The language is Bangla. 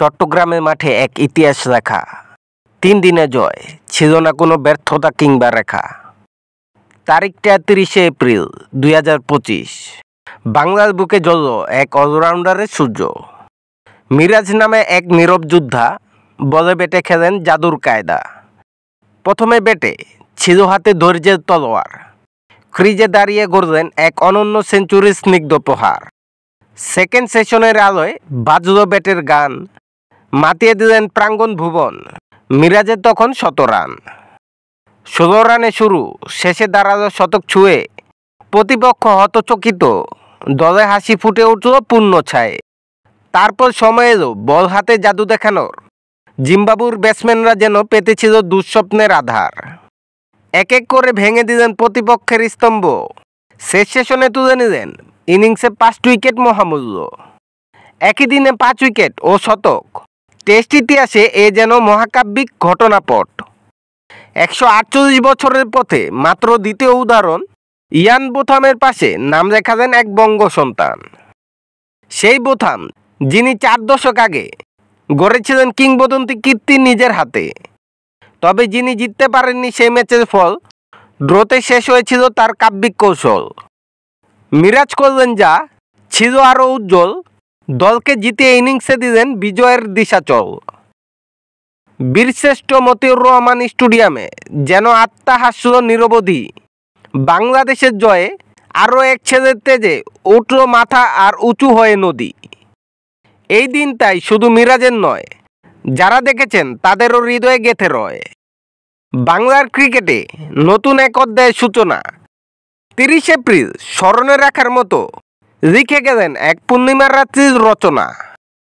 চট্টগ্রামের মাঠে এক ইতিহাস লেখা। ৩ দিনে জয়, ছিল না কোনো ব্যর্থতা কিংবা রেখা। তারিখটা ৩০শে এপ্রিল ২০২৫। বাংলার বুকে জ্বলল এক অলরাউন্ডারের সূর্য। মিরাজ নামে এক নীরব যোদ্ধা, বলে ব্যাটে খেলেন জাদুর কায়দা। প্রথমে ব্যাটে ছিল হাতে ধৈর্যের তলোয়ার, ক্রিজে দাঁড়িয়ে গড়লেন এক অনন্য সেঞ্চুরির স্নিগ্ধ প্রহার। সেকেন্ড সেশনের আলোয় বাজল ব্যাটের গান, মাতিয়ে দিলেন প্রাঙ্গণ ভুবন। মিরাজের তখন ১০০ রান। ১৬ রানে শুরু, শেষে দাঁড়ালো শতক ছুঁয়ে। প্রতিপক্ষ হতচকিত, দলে হাসি ফুটে উঠল পূর্ণ ছায়ে। তারপর সময় এলো বল হাতে জাদু দেখানোর। জিম্বাবুর ব্যাটসম্যানরা যেন পেতেছিল দুঃস্বপ্নের আধার। এক এক করে ভেঙে দিলেন প্রতিপক্ষের স্তম্ভ। শেষ সেশনে তুলে নিলেন ইনিংসে ৫ উইকেট মহামূল্য। একই দিনে ৫ উইকেট ও শতক। টেস্ট ইতিহাসে এ যেন মহাকাব্যিক ঘটনাপট। ১৪৮ বছরের পথে মাত্র দ্বিতীয় উদাহরণ। ইয়ান বোথামের পাশে নাম লেখালেন এক বঙ্গ সন্তান। সেই বোথাম যিনি ৪ দশক আগে গড়েছিলেন কিংবদন্তি কীর্তি নিজের হাতে। তবে যিনি জিততে পারেননি সেই ম্যাচের ফল। ড্রতে শেষ হয়েছিল তার কাব্যিক কৌশল। মিরাজ করলেন যা ছিল আরও উজ্জ্বল, দলকে জিতিয়ে ইনিংসে দিলেন বিজয়ের দিশাচল। বীরশ্রেষ্ঠ মতিউর রহমান স্টেডিয়ামে যেন আত্মা হাসল নিরবধি। বাংলাদেশের জয়ে আরও এক ছেলের তেজে উঠল মাথা আর উঁচু হয়ে নদী। এই দিন তাই শুধু মিরাজের নয়, যারা দেখেছেন তাদেরও হৃদয়ে গেঁথে রয়। বাংলার ক্রিকেটে নতুন এক অধ্যায়ের সূচনা। ৩০ এপ্রিল স্মরণে রাখার মতো লিখে গেলেন এক পূর্ণিমার রাত্রির রচনা।